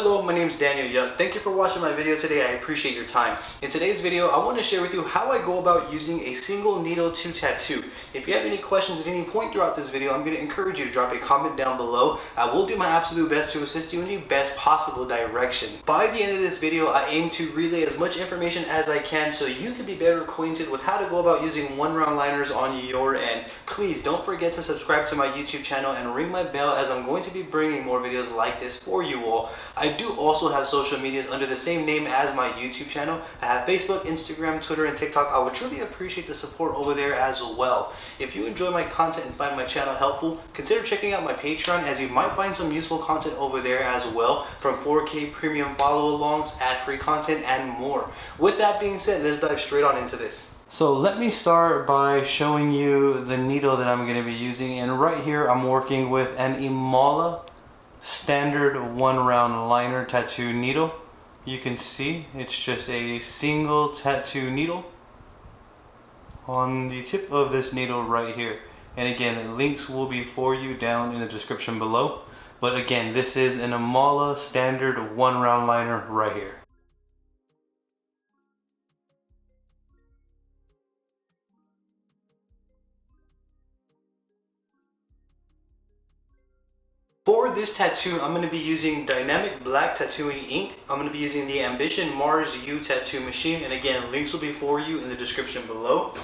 Hello, my name is Daniel Yuck. Thank you for watching my video today. I appreciate your time. In today's video, I want to share with you how I go about using a single needle to tattoo. If you have any questions at any point throughout this video, I'm going to encourage you to drop a comment down below. I will do my absolute best to assist you in the best possible direction. By the end of this video, I aim to relay as much information as I can so you can be better acquainted with how to go about using one-round liners on your end. Please don't forget to subscribe to my YouTube channel and ring my bell, as I'm going to be bringing more videos like this for you all. I do also have social medias under the same name as my YouTube channel. I have Facebook, Instagram, Twitter, and TikTok. I would truly appreciate the support over there as well. If you enjoy my content and find my channel helpful, consider checking out my Patreon, as you might find some useful content over there as well, from 4K premium follow-alongs, ad-free content, and more. With that being said, let's dive straight on into this. So let me start by showing you the needle that I'm going to be using, and right here I'm working with an Emalla standard one-round liner tattoo needle. You can see it's just a single tattoo needle on the tip of this needle right here. And again, links will be for you down in the description below. But again, this is an Emalla standard one-round liner right here. For this tattoo, I'm going to be using dynamic black tattooing ink. I'm going to be using the Ambition Mars U tattoo machine, and again, links will be for you in the description below,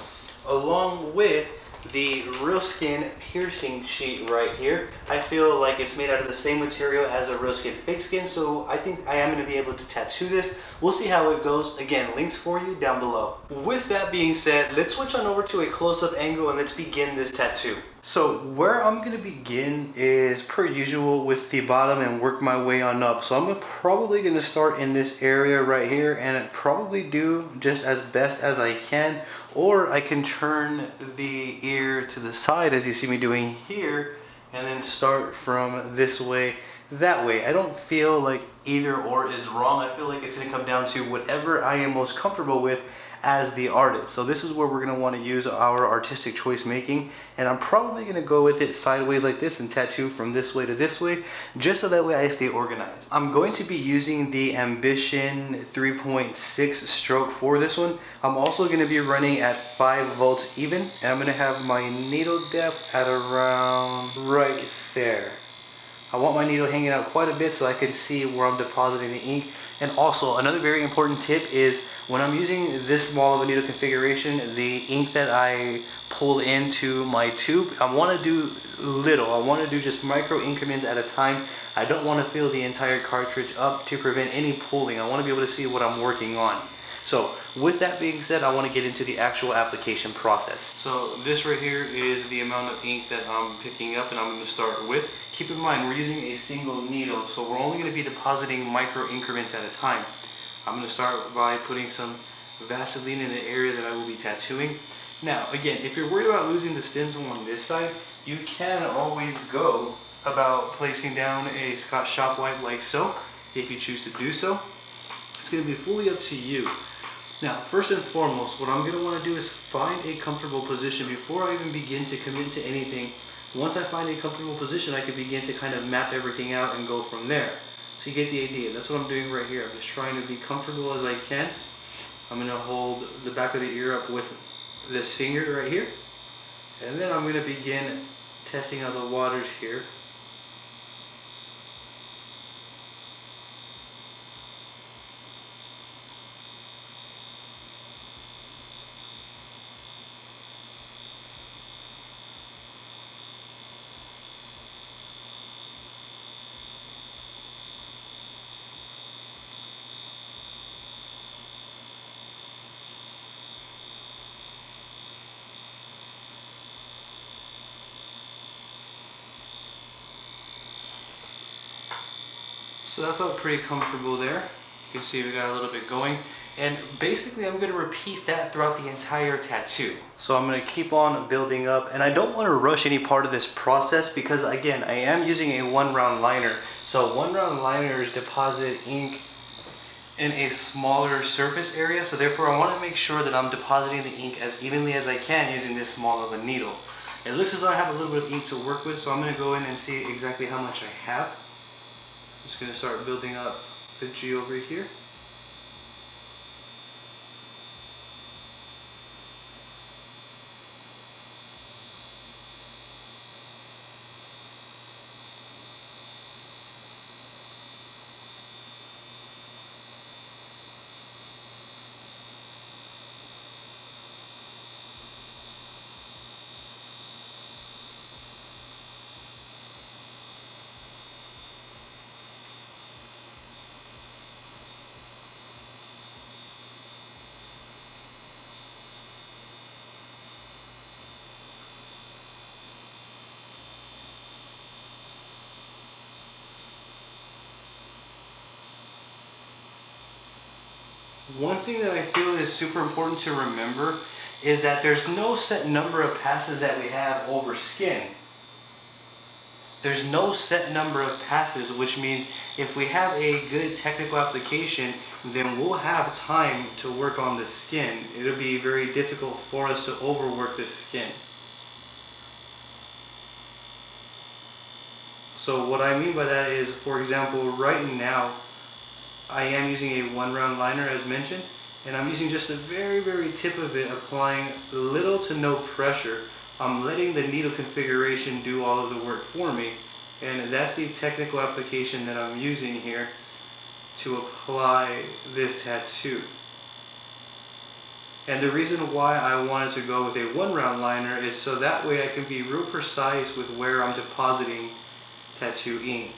along with the Reelskin piercing sheet right here. I feel like it's made out of the same material as a Reelskin fake skin, so I think I am going to be able to tattoo this. We'll see how it goes. Again, links for you down below. With that being said, let's switch on over to a close-up angle and let's begin this tattoo. So where I'm going to begin is per usual with the bottom and work my way on up. So I'm probably going to start in this area right here and probably do just as best as I can, or I can turn the ear to the side as you see me doing here and then start from this way, that way. I don't feel like either or is wrong. I feel like it's going to come down to whatever I am most comfortable with as the artist. So this is where we're going to want to use our artistic choice making, and I'm probably going to go with it sideways like this and tattoo from this way to this way, just so that way I stay organized. I'm going to be using the Ambition 3.6 stroke for this one. I'm also going to be running at 5 volts even, and I'm going to have my needle depth at around right there. I want my needle hanging out quite a bit so I can see where I'm depositing the ink. And also, another very important tip is when I'm using this small of a needle configuration, the ink that I pull into my tube, I want to do little. I want to do just micro increments at a time. I don't want to fill the entire cartridge up to prevent any pulling. I want to be able to see what I'm working on. So with that being said, I want to get into the actual application process. So this right here is the amount of ink that I'm picking up, and I'm going to start with. Keep in mind, we're using a single needle, so we're only going to be depositing micro increments at a time. I'm going to start by putting some Vaseline in the area that I will be tattooing. Now, again, if you're worried about losing the stencil on this side, you can always go about placing down a Scotch shop wipe like so, if you choose to do so. It's going to be fully up to you. Now, first and foremost, what I'm going to want to do is find a comfortable position before I even begin to commit to anything. Once I find a comfortable position, I can begin to kind of map everything out and go from there. So you get the idea. That's what I'm doing right here. I'm just trying to be comfortable as I can. I'm going to hold the back of the ear up with this finger right here. And then I'm going to begin testing out the waters here. So that felt pretty comfortable there. You can see we got a little bit going. And basically I'm going to repeat that throughout the entire tattoo. So I'm going to keep on building up, and I don't want to rush any part of this process because, again, I am using a one-round liner. So one-round liners deposit ink in a smaller surface area, so therefore I want to make sure that I'm depositing the ink as evenly as I can using this small of a needle. It looks as though I have a little bit of ink to work with, so I'm going to go in and see exactly how much I have. Just going to start building up the G over here. One thing that I feel is super important to remember is that there's no set number of passes that we have over skin. There's no set number of passes, which means if we have a good technical application, then we'll have time to work on the skin. It'll be very difficult for us to overwork the skin. So what I mean by that is, for example, right now, I am using a 1-round liner as mentioned, and I'm using just the very tip of it, applying little to no pressure. I'm letting the needle configuration do all of the work for me, and that's the technical application that I'm using here to apply this tattoo. And the reason why I wanted to go with a 1-round liner is so that way I can be real precise with where I'm depositing tattoo ink.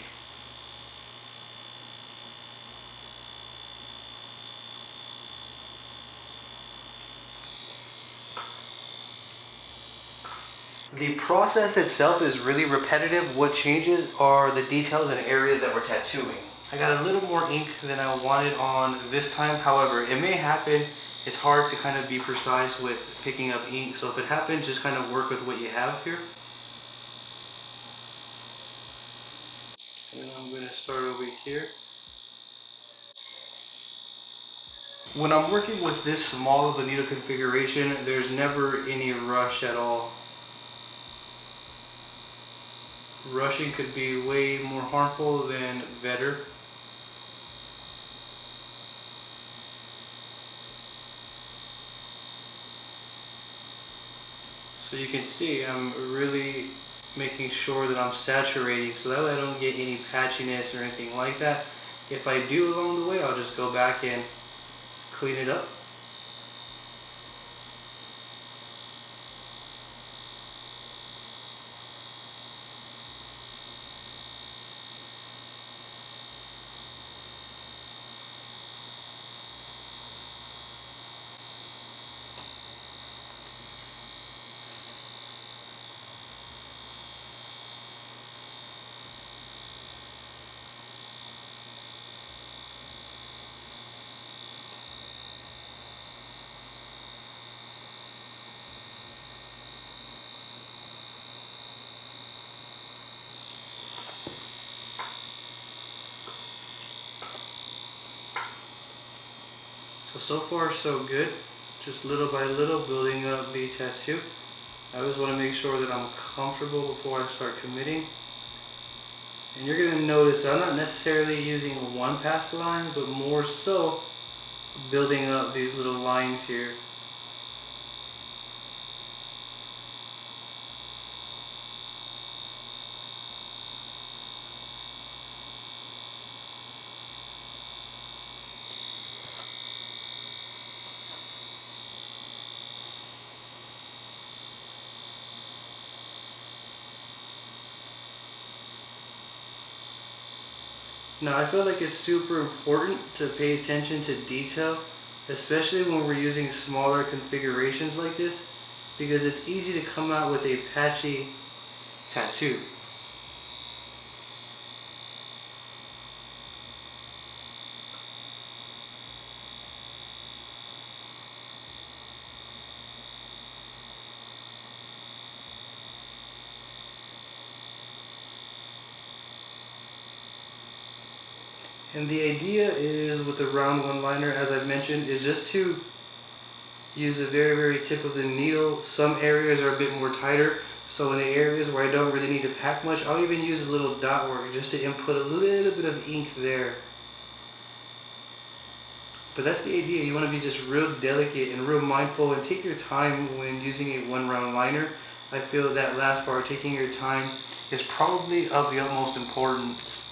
The process itself is really repetitive. What changes are the details and areas that we're tattooing. I got a little more ink than I wanted on this time. However, it may happen. It's hard to kind of be precise with picking up ink. So if it happens, just kind of work with what you have here. And I'm going to start over here. When I'm working with this small of a needle configuration, there's never any rush at all. Rushing could be way more harmful than better. So you can see I'm really making sure that I'm saturating so that way I don't get any patchiness or anything like that. If I do along the way, I'll just go back and clean it up. So far so good, just little by little building up the tattoo. I always want to make sure that I'm comfortable before I start committing. And you're going to notice I'm not necessarily using one pass line, but more so building up these little lines here. Now I feel like it's super important to pay attention to detail, especially when we're using smaller configurations like this, because it's easy to come out with a patchy tattoo. And the idea is with the round one liner, as I've mentioned, is just to use the very tip of the needle. Some areas are a bit more tighter, So in the areas where I don't really need to pack much, I'll even use a little dot work just to input a little bit of ink there. But that's the idea. You want to be just real delicate and real mindful and take your time when using a one round liner. I feel that last part, taking your time, is probably of the utmost importance,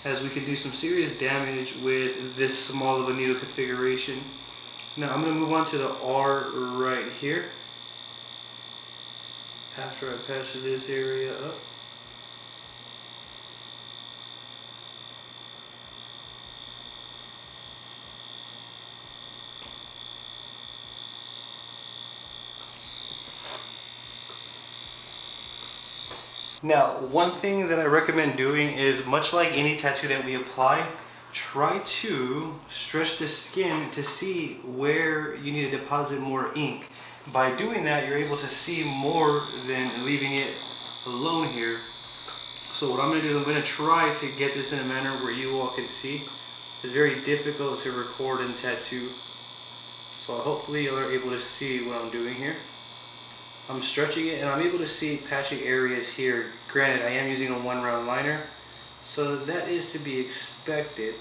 as we could do some serious damage with this small of a needle configuration. Now I'm going to move on to the R right here. After I patch this area up. Now, one thing that I recommend doing is, much like any tattoo that we apply, try to stretch the skin to see where you need to deposit more ink. By doing that, you're able to see more than leaving it alone here. So what I'm going to do is I'm going to try to get this in a manner where you all can see. It's very difficult to record and tattoo. So hopefully you're able to see what I'm doing here. I'm stretching it and I'm able to see patchy areas here. Granted, I am using a one round liner, so that is to be expected.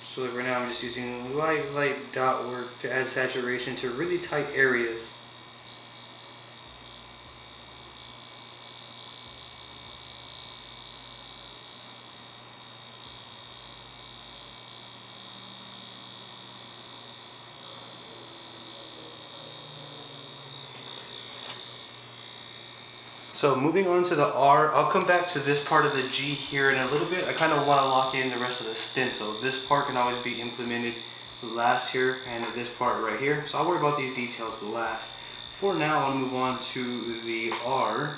So like right now I'm just using light dot work to add saturation to really tight areas. So moving on to the R, I'll come back to this part of the G here in a little bit. I kind of want to lock in the rest of the stencil. This part can always be implemented last here, and this part right here. So I'll worry about these details last. For now, I'll move on to the R.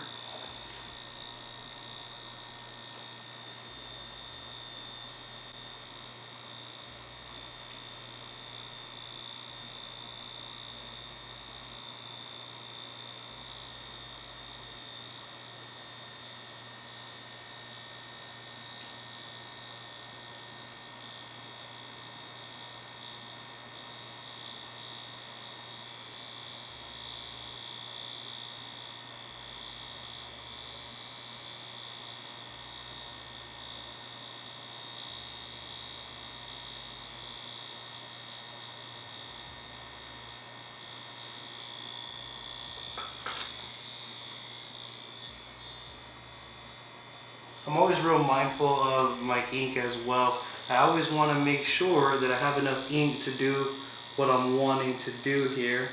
I'm always real mindful of my ink as well. I always want to make sure that I have enough ink to do what I'm wanting to do here.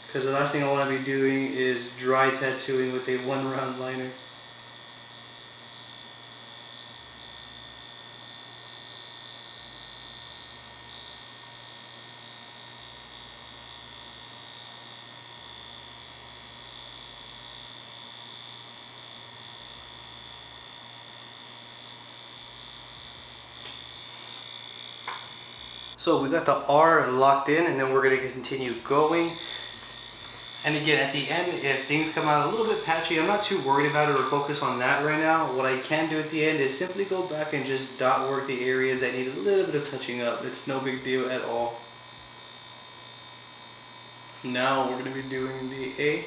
Because the last thing I want to be doing is dry tattooing with a one round liner. So we got the R locked in, and then we're going to continue going. And again, at the end, if things come out a little bit patchy, I'm not too worried about it or focus on that right now. What I can do at the end is simply go back and just dot work the areas that need a little bit of touching up. It's no big deal at all. Now we're going to be doing the A.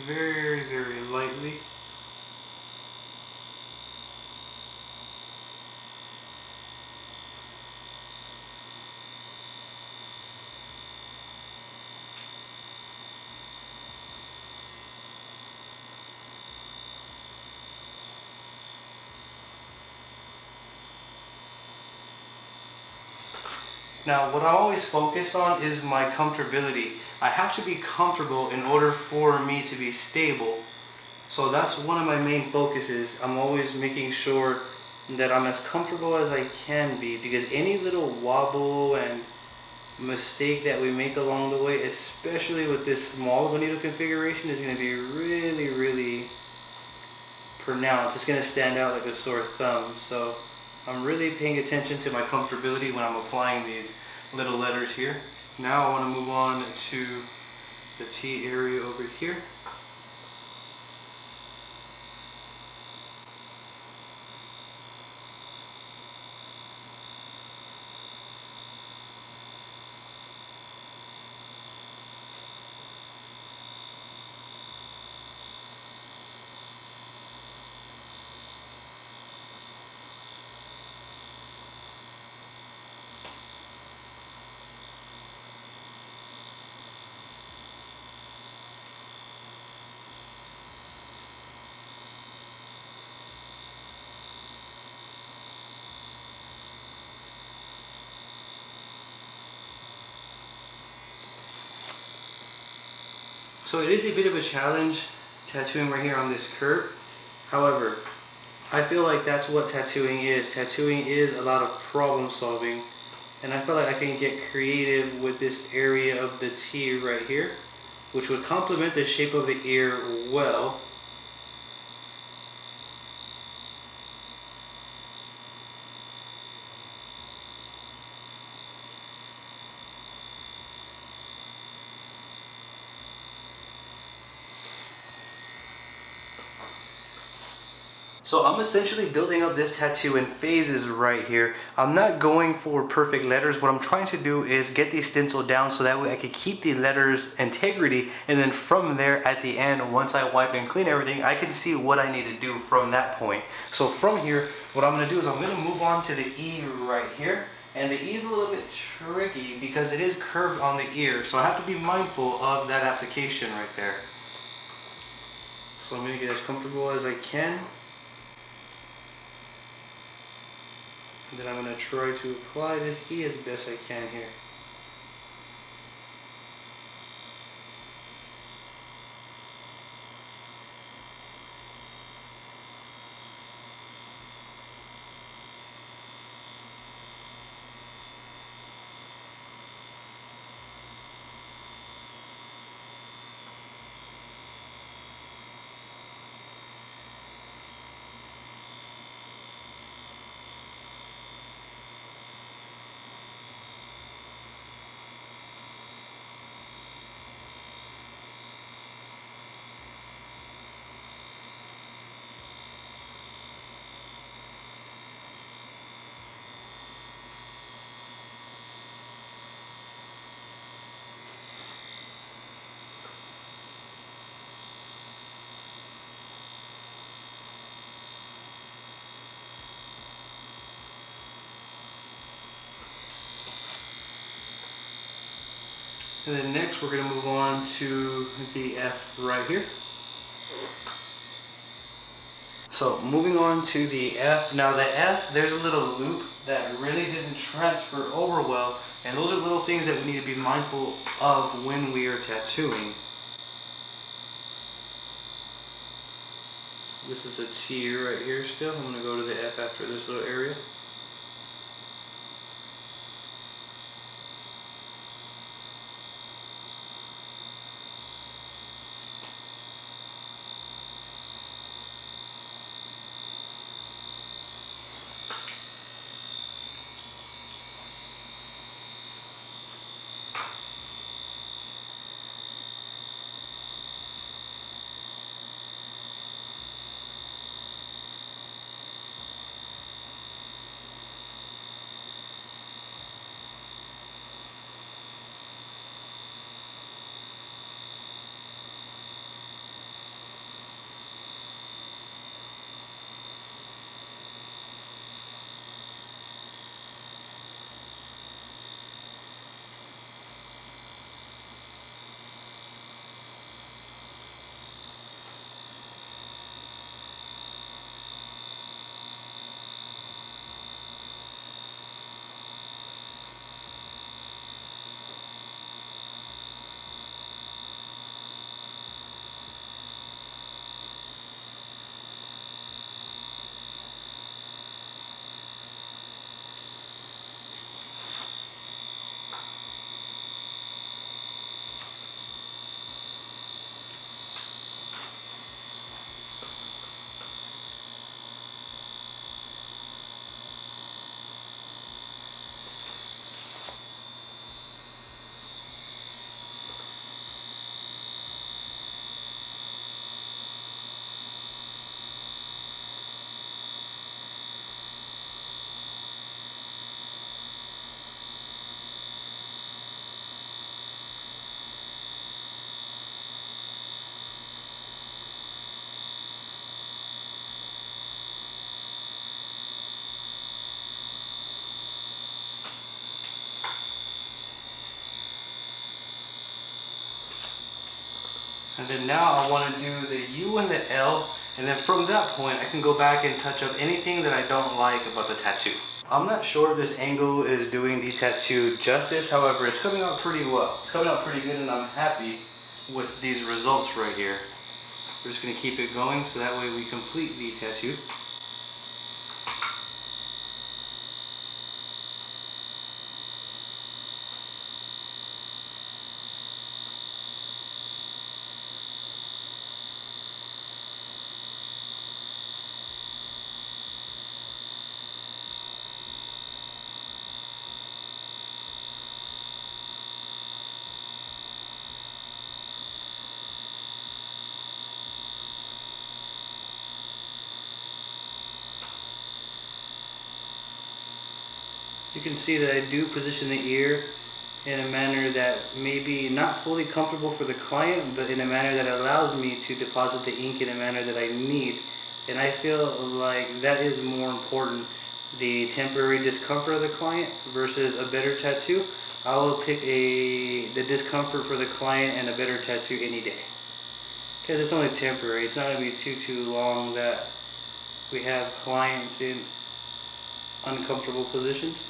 Very, very lightly. Now, what I always focus on is my comfortability. I have to be comfortable in order for me to be stable. So that's one of my main focuses. I'm always making sure that I'm as comfortable as I can be, because any little wobble and mistake that we make along the way, especially with this small of a needle configuration, is going to be really pronounced. It's going to stand out like a sore thumb. So I'm really paying attention to my comfortability when I'm applying these little letters here. Now I want to move on to the T area over here. So it is a bit of a challenge tattooing right here on this curve. However, I feel like that's what tattooing is. Tattooing is a lot of problem solving, and I feel like I can get creative with this area of the T right here, which would complement the shape of the ear well. So I'm essentially building up this tattoo in phases right here. I'm not going for perfect letters. What I'm trying to do is get these stencil down so that way I can keep the letters integrity, and then from there at the end, once I wipe and clean everything, I can see what I need to do from that point. So from here, what I'm going to do is I'm going to move on to the E right here. And the E is a little bit tricky because it is curved on the ear, so I have to be mindful of that application right there. So I'm going to get as comfortable as I can. And then I'm going to try to apply this E as best I can here. And then next we're going to move on to the F right here. So moving on to the F. Now the F, there's a little loop that really didn't transfer over well, and those are little things that we need to be mindful of when we are tattooing. This is a T right here still. I'm going to go to the F after this little area. And then now I want to do the U and the L, and then from that point I can go back and touch up anything that I don't like about the tattoo. I'm not sure if this angle is doing the tattoo justice, however it's coming out pretty well. It's coming out pretty good and I'm happy with these results right here. We're just going to keep it going so that way we complete the tattoo. You can see that I do position the ear in a manner that may be not fully comfortable for the client, but in a manner that allows me to deposit the ink in a manner that I need. And I feel like that is more important, the temporary discomfort of the client versus a better tattoo. I will pick the discomfort for the client and a better tattoo any day. Because it's only temporary, it's not going to be too long that we have clients in uncomfortable positions.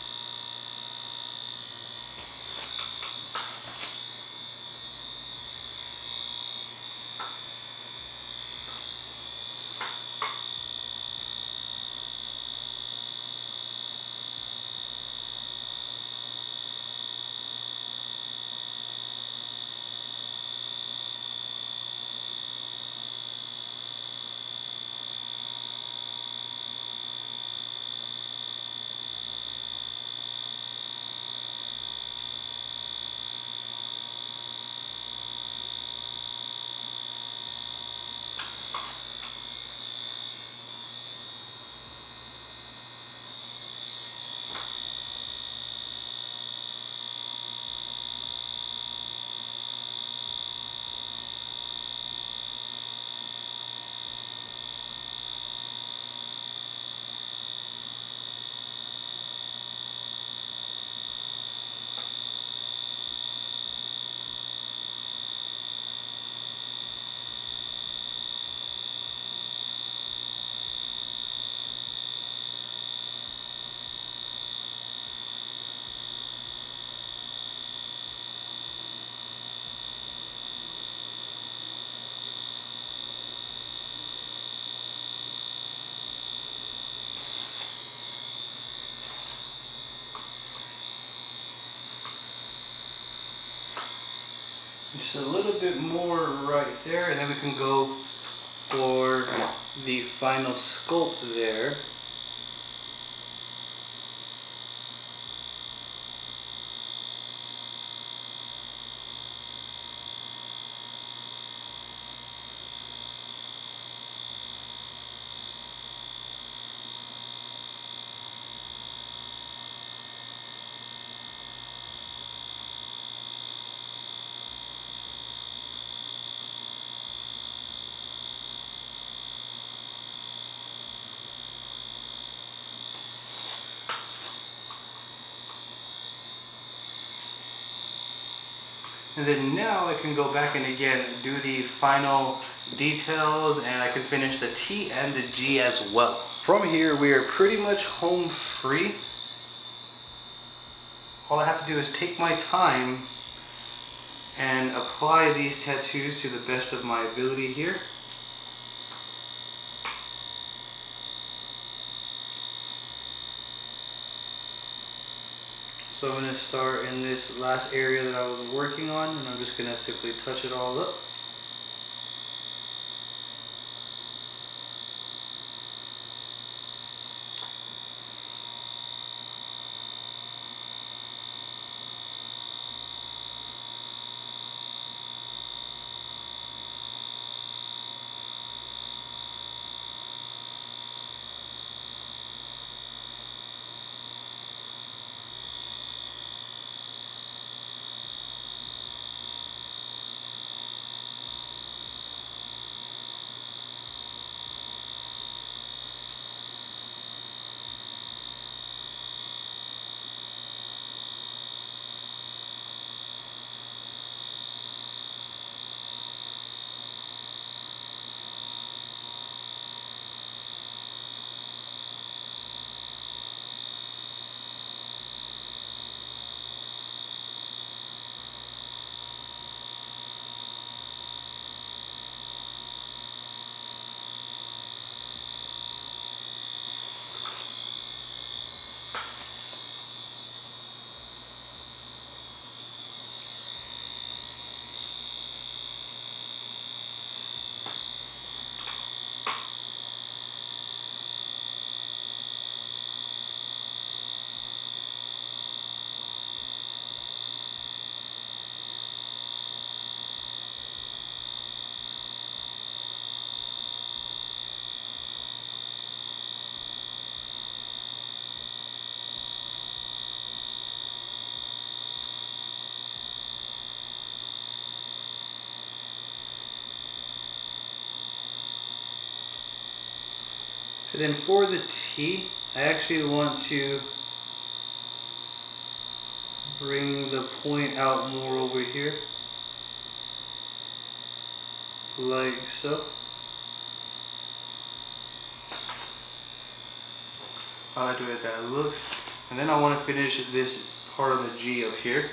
Just a little bit more right there, and then we can go for the final sculpt there. And then now I can go back and again do the final details, and I can finish the T and the G as well. From here we are pretty much home free. All I have to do is take my time and apply these tattoos to the best of my ability here. So I'm going to start in this last area that I was working on, and I'm just going to simply touch it all up. then for the T, I actually want to bring the point out more over here, like so. I like the way that looks. And then I want to finish this part of the G up here.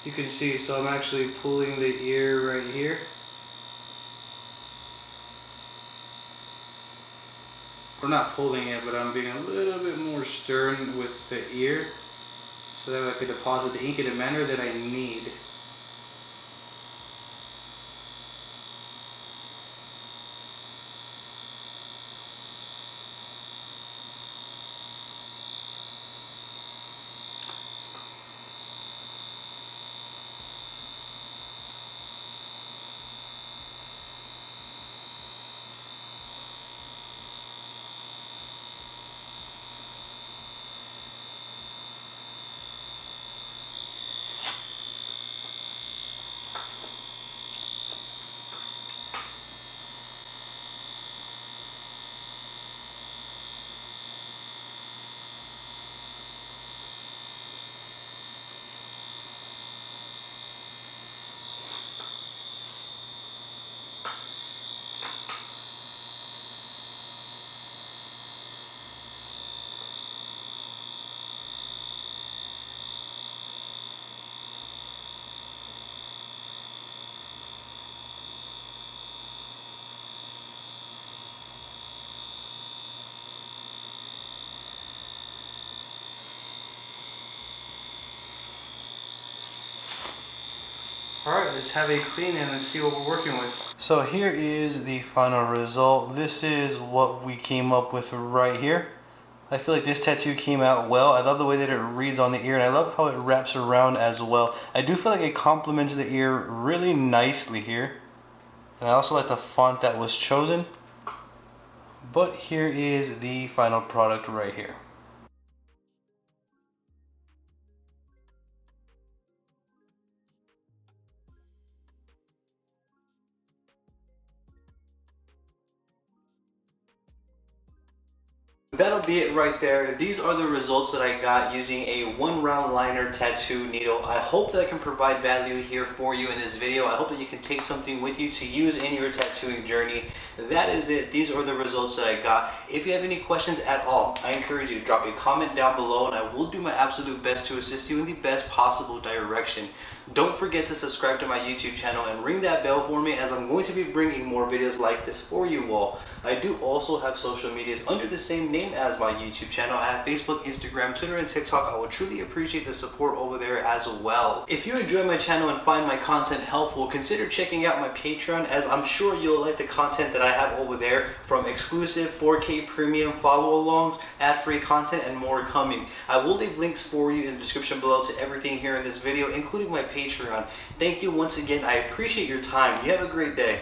You can see, so I'm actually pulling the ear right here. Or not pulling it, but I'm being a little bit more stern with the ear so that I can deposit the ink in a manner that I need. Alright, let's have a clean and let's see what we're working with. So here is the final result. This is what we came up with right here. I feel like this tattoo came out well. I love the way that it reads on the ear, and I love how it wraps around as well. I do feel like it complements the ear really nicely here. And I also like the font that was chosen. But here is the final product right here. That'll be it right there. These are the results that I got using a 1-round liner tattoo needle. I hope that I can provide value here for you in this video. I hope that you can take something with you to use in your tattooing journey. That is it. These are the results that I got. If you have any questions at all, I encourage you to drop a comment down below and I will do my absolute best to assist you in the best possible direction. Don't forget to subscribe to my YouTube channel and ring that bell for me, as I'm going to be bringing more videos like this for you all. I do also have social medias under the same name as my YouTube channel. I have Facebook, Instagram, Twitter, and TikTok. I would truly appreciate the support over there as well. If you enjoy my channel and find my content helpful, consider checking out my Patreon, as I'm sure you'll like the content that I have over there, from exclusive 4K premium follow-alongs, ad-free content, and more coming. I will leave links for you in the description below to everything here in this video, including my Patreon. Thank you once again. I appreciate your time. You have a great day.